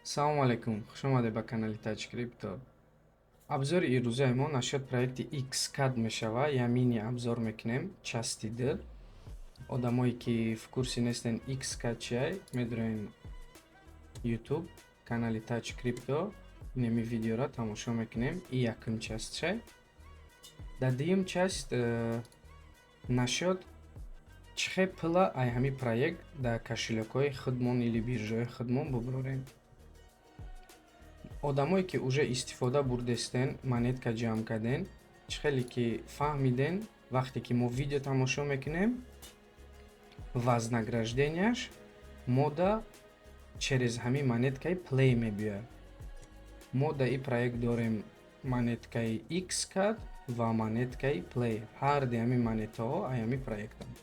Салом алейкум, хуш омадед ба канали Тач Крипто. Абзори ирӯзаи мо нашод проекти Xcad мешава, я мини абзор мекунем, части д. Одамое ки в курси нестен Xcad чиай, медонен YouTube, канали Тач Крипто, инеми видеора тамошо мекунем, и якум част чай. Дар дуюм част нашод чихе пула ай ҳами проект дар кошелёкҳои худмон или биржаҳои худмон бубурем. Одамое ки уже истифода бурдестен, монетка ҷамъ карден, чӣ хеле ки фаҳмиден, вақте ки мо видео тамошо мекунем, вознагражденияш мода через ҳамин монеткаи плей мебиёяд. Мо дар ин проект дорем монеткаи Xcad ва монеткаи плей. Ҳар ду ҳамин монетаҳо ай ҳамин проектанд.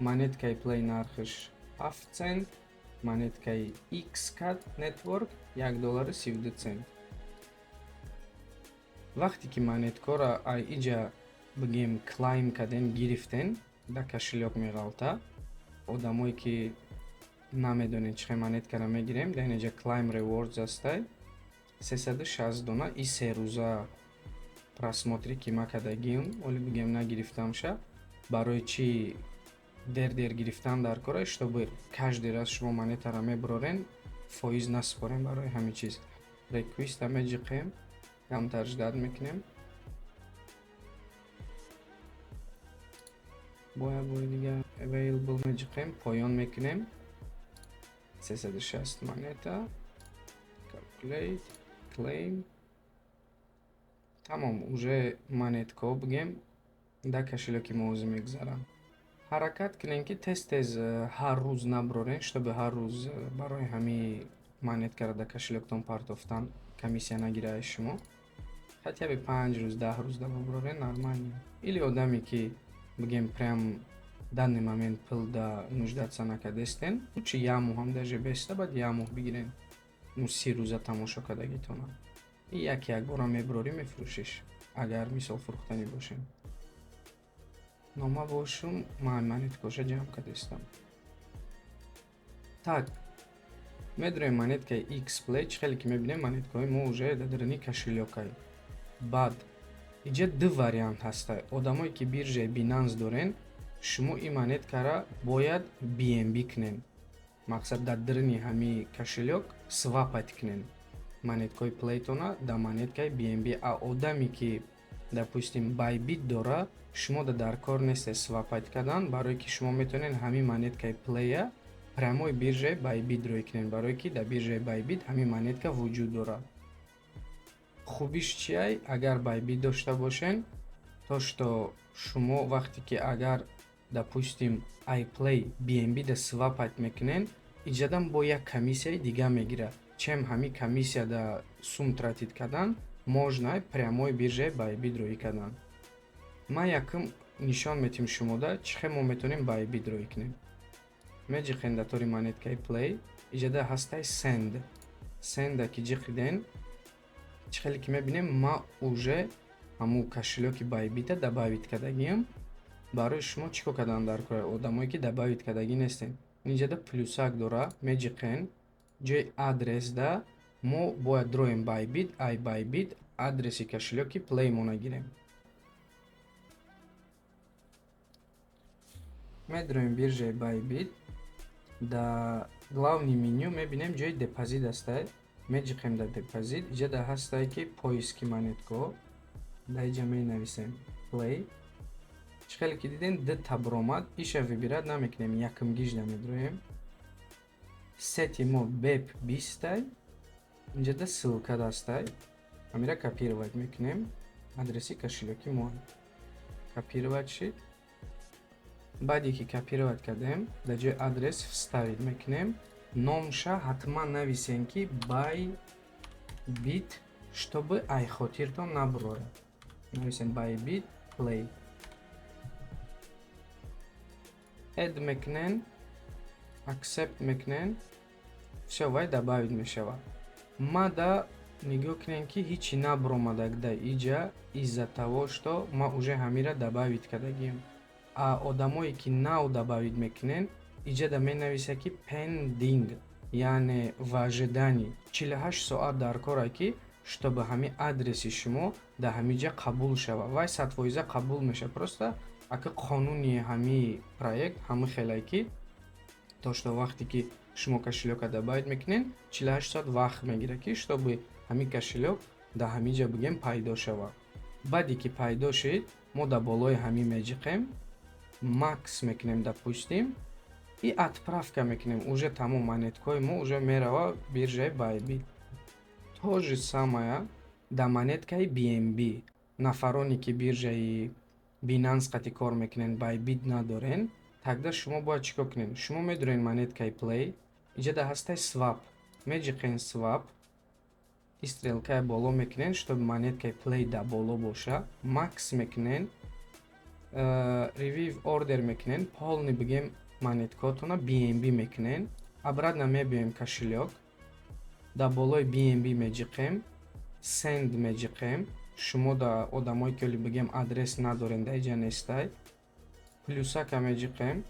Монеткаи плей нархаш 7 цент, монеткаи Xcad Network $1.32. Вақте ки монеткора ай иҷа бигем клайм карден, гирифтен, дар кошелёк меғалта. Одамое ки намедонен чихе монеткаро мегирем, дар инҷа Claim Rewards ҳастай. 360 дона и 3 рӯза просмотри ки ма кардагиам, оли бигем нагирифтамша. Барои чӣ дер гирифтан дар кора, чтобы каждый раз шумо монетаро мебурорен, фоиз наспорем барои ҳамин чиз. Request меҷиқем, камтар ждат мекунем. бори дига available меҷиқем, поён мекунем. 360 монета, calculate, claim. Тамом, уже монеткаҳо бигем дар кошелёки мо o'zi мегзаранд. ҳаракат кунем ки тез ҳар рӯз набурорен, чтобы ҳар рӯз барои ҳамин монеткаро дар кошелёктон партофтан комиссия нагирад шумо. хотя бы 5 рӯз 10 рӯз да бубурорен нормально. Или одаме ки бигем прям данный момент пул да нуждатся накардестен, лучше як моҳ ҳам даже беста, баъд як моҳ бигирен. 30 рӯза тамошо кардагитонам. И як бора мебурорӣ мефурӯшиш, агар мисол фурӯхтанӣ бошем. Нома бошум, ман монеткаша ҷамъ кардестам. Так, медонем монеткаи Xplay, чӣ хеле ки мебинем монеткаҳои мо уже дар даруни кошелёкай. Баъд иҷа ду вариант ҳастай. Одамое ки биржаи Binance дорен, шумо ин монеткаро бояд BNB кунен. Мақсад дар даруни ҳамин кошелёк свапать кунен монеткаи плейтона дар монеткаи BNB. А одаме ки допустим Bybit дора, шумо дар кор нестед свапать кардан, барое ки шумо метавонед ҳамин монеткаи плея прямои биржаи Bybit рӯй кунед, барое ки дар биржаи Bybit ҳамин монетка вуҷуд дорад. хубиш чиай, агар Bybit дошта бошен, то что шумо вақте ки агар допустим iPlay BNB да свапать мекунен, иҷадан бо як комиссияи дига мегирад, чем ҳамин комиссия да сум тратит кардан можно прямои биржаи Bybit рӯй кардан. ма якум нишон метим шумода чихе мо метавонем Bybit рӯй кунем. меҷиқем дар тори монеткаи play, иҷада ҳастай send ки ҷиқиден, чӣ хеле ки мебинем ма уже ҳамун кошелёки Bybit добавит кардагиам. барои шумо чӣ кор кардан дар кора, одамое ки добавит кардагӣ нестен, инҷада плюсак дора, меҷиқем ҷои адрес да мо бояд дроем Bybit, iBybit, адреси кошелёки play мо нагирем. медроем биржаи Bybit, дар главни меню мебинем ҷои депозит ҳастай, меҷиқем дар депозит, иҷада ҳастай ки поиски монеткаҳо, дар иҷа менависем play. чӣ хеле ки дидем д таб омад, иша вибират намекунем, якум гижда медроем. сети мо bep 20, инҷада ссилка ҳастай, ҳамира копировать мекунем, адреси кошелёки мо копировать шид. баъде ки копировать кардем, дар ҷои адрес вставит мекунем, номша ҳатман нависем ки Bybit, чтобы ай хотиртон набурорад. нависем Bybit play. add мекунем, accept мекунем, всё, вай добавит мешавад. ма да нигоҳ кунем ки ҳичи набуромадаг дар иҷа, из-за того что ма уже ҳамира добавит кардагиам. а одамое ки нав добавит мекунен, иҷада менависад ки pending. яъне в ожидании 48 соат дар кора ки чтобы ҳамин адреси шумо дар ҳамин ҷа қабул шава. Вай 100% қабул меша. Просто ака қонуни ҳамин проект ҳамин хеле ки то что вақте ки шумо кошелёка дабайт мекунен 48 соат вақт мегира ки чтобы ҳамин кошелёк дар ҳамин ҷа бигем пайдо шава. баъде ки пайдо шид мо дар болои ҳамин меҷиқем, макс мекунем, допустим, и отправка мекунем. Уже тамом монеткаи мо уже мерава биржаи Bybit. То же самое дар монеткаи BNB. Нафароне ки биржаи Binance қати кор мекунен, Bybit надорен, тогда шумо бояд чикор кунен? Шумо медонен монеткаи Play, инҷа дар ҳастаи Swap меҷиқен Swap, и стрелкаи боло мекунен, чтобы монеткаи Play дар боло боша, макс мекунен, review order мекунен, полни бигем монеткатона BNB мекунен, обратно мебием кошелёк, дар болои BNB меҷиқем, send меҷиқем, шумо дар одамои ки бигем адрес надорен дар иҷа нестай, плюсака меҷиқем,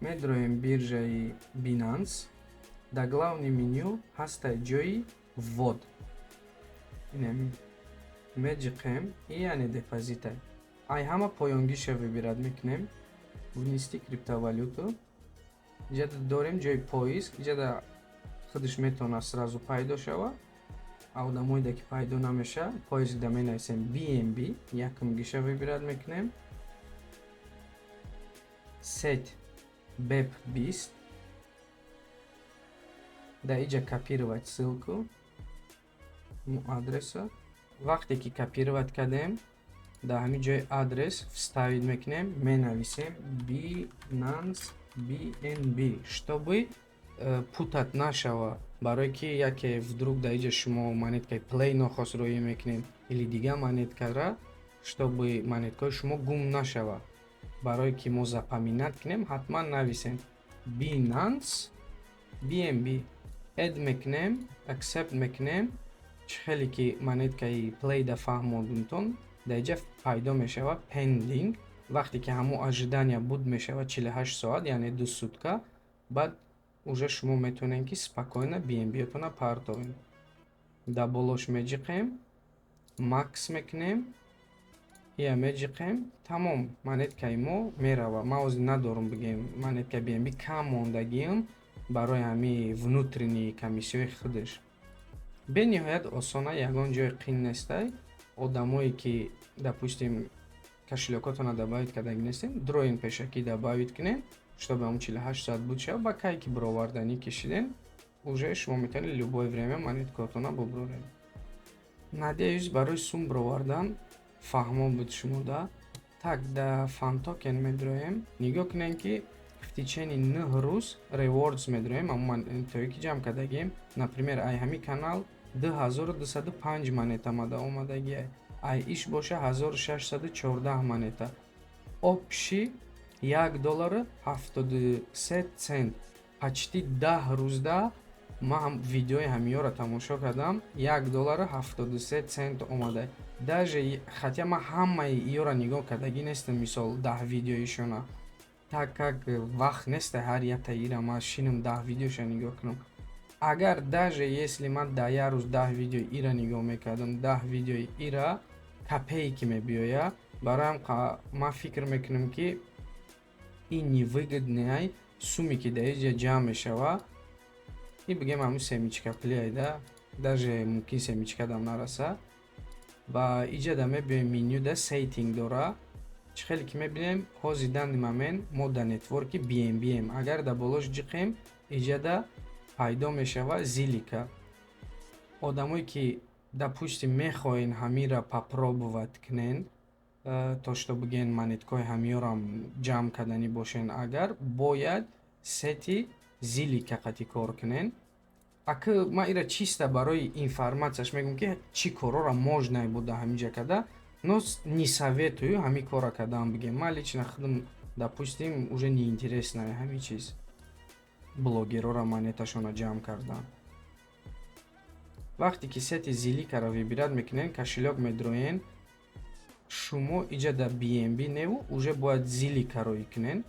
медроем биржаи Binance, дар главни меню ҳастай ҷои ввод. Инами меҷиқем и яъне депозита. Ай ҳама поёнгиша выбирать мекунем. Внести криптовалюту. Инҷа дорем ҷои поиск. Инҷа да худаш метавонад сразу пайдо шава. А одамои ки пайдо намеша, поиск да менависем BNB. Якум гиша выбирать мекунем. Set BEP20. Да иҷа копировать ссылку адреса. Вақте ки копировать кардем, дар ҳамин ҷои адрес вставид мекунем, менависем Binance BNB, чтобы путат нашава. Барое ки яке вдруг дар иҷа шумо монеткаи Play нохост роӣ мекунем или дигар монеткара, чтобы монеткаи шумо гум нашава. Барое ки мо запоминат кунем, ҳатман нависем Binance BNB. Add мекунем, accept мекунем. Хеле ки монеткаи Play да фаҳмондтон дар иҷа пайдо мешава pending. Вақте ки ҳамон ожидания буд мешава 48 соат, яъне 2 сутка, баъд уже шумо метавонед ки спокойно BNB-тона партовед. Дар болош меҷиқем, макс мекунем, я меҷиқем, тамом монеткаи мо мерава. Ма ҳозир надорум бигем монеткаи BNB кам мондагиам барои ҳамин внутреннии комиссияи худаш. бениҳоят осона, ягон ҷои қин нестай. Одамое ки допустим кошелёкотона добавит кардаги нестем, дроин пешакӣ добавит кунем, чтобы ҳамон 48 соат буд шава. Ба кай ки бироварданӣ кишиден, уже шумо метавонед любое время монеткатона буброред. Надеюсь барои сум бировардан фаҳмо буд шумода. Так, да фантокен медроем. Нигоҳ кунем ки в течение 9 рӯз rewards медроем. Амман монетаҳое ки ҷамъ кардагем, например ай ҳамин канал 2205 монета мада омадагия, ай иш боша 1614 монета. Общи $1.73. Почти 10 рӯзда ман видеои ҳамиёро тамошо кардам, $1.73 омада. Даже хотя ман ҳамаи иёро нигоҳ кардаги нестам, мисол 10 видеоишона. Так как вақт неста ҳар якта ира ман шинам 10 видеоша нигоҳ кунам. Агар даже если ман дар як рӯз 10 видеои ира нигоҳ мекардам, 10 видеои ира копейки мебиёя, бароям ман фикр мекунам ки ин невыгодный сумме ки дар иҷа ҷамъ мешава, и бигем ҳамун семичка плейда, даже мумкин семичка дам нараса. Ва иҷа да мебиёем меню да setting дора. Хеле ки мебинем ҳозир данди момент мо дар нетворки BNB ем. Агар дар болош ҷиқем, иҷа да пайдо мешава зилика. Одамое ки допустим мехоҳен ҳамира попробовать кунен, то што бигӯен монеткаи ҳамиёрам ҷамъ карданӣ бошен, агар бояд сети зилика қати кор кунен. Ака ман ира чисто барои информатсияш мегӯям ки чӣ корора можно буд дар ҳамин ҷа карда, но не советую ҳамин кора кардан бигем. Ман лично худам допустим уже неинтересно ҳамин чиз. Блогерора монеташона ҷамъ кардан. Вақте ки сети зиликаро вибират мекунен, кошелёк медроен, шумо иҷа дар BNB неву уже бояд зилика роӣ кунен.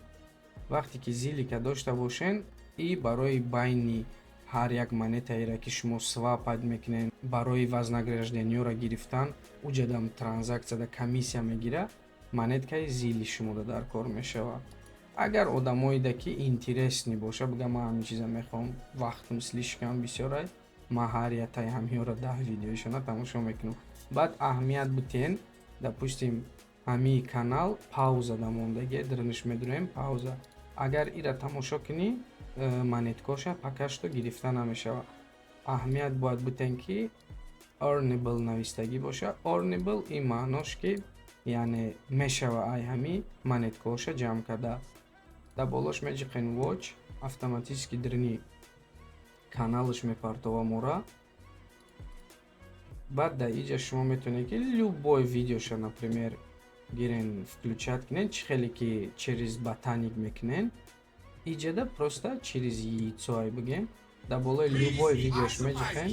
вақте ки зили ка дошта бошен, и барои байни ҳар як монетаеро ки шумо свапад мекунен барои вознаграждениёро гирифтан, уҷадам транзаксияда комиссия мегира, монеткаи зили шумода дар кор мешавад. агар одамоида ки интересни боша, бигам ман ҳамин чиза мехоҳам, вақтам слишкам бисёрай, ман ҳар ятаи ҳамиёро 10 видеоишона тамошо мекунам. баъд аҳамият бутен, допустим ҳамии канал пауза дамондагӣ драниш медураем пауза. агар ира тамошо кунӣ монеткоша пакашто гирифта намешавад. аҳамият бояд бутен ки earnable навистагӣ боша. Earnable ин маънош ки яъне мешава ай ҳами монеткоша ҷамъ карда. да болош меҷиқен watch, автоматически дрини каналаш мепартова мора. баъд да иҷа шумо метавонед ки любой видеоша, например гирен включат кунен, чӣ хеле ки через ботаник мекунен, иҷада просто через яйцоай бигем, да болои любой видеош меҷиқен,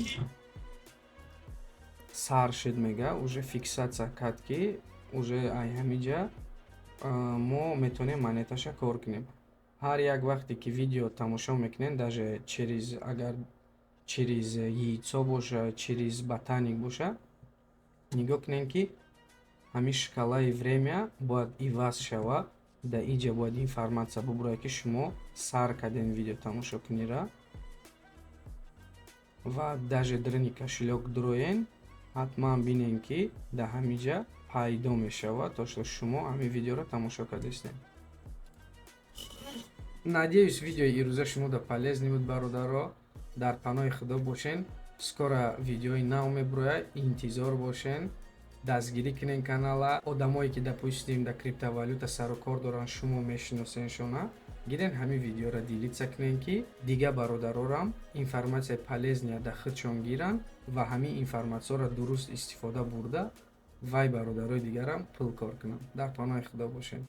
сар шид мега, уже фиксация кард ки уже ай ҳамиҷа мо метавонем монеташа кор кунем. ҳар як вақте ки видео тамошо мекунен, даже через агар через яйцо боша, через ботаник боша, нигоҳ кунен ки ҳамин шкалаи время бояд иваз шава. да иҷа бояд информатсия бубурая ки шумо сар карден видео тамошо кунира ва даже дрини кошелёк дуроен, ҳатман бинен ки да ҳамиҷа пайдо мешавад, то што шумо ҳамин видеоро тамошо кардастед. надеюсь видеои ирӯза шумода полезни буд бародаро. дар паноҳи худо бошен. скоро видеои нав мебурояд, интизор бошен, дастгирӣ кунен канала. одамое ки допустим да криптовалюта сару кор доранд, шумо мешиносеншона, гирен ҳамин видеоро дилитса кунен ки дига бародарорам информатсияи полезния да худшон гиранд ва ҳамин информатсияро дуруст истифода бурда вай бародарои дигарам пул кор кунанд. дар паноҳи худо бошен.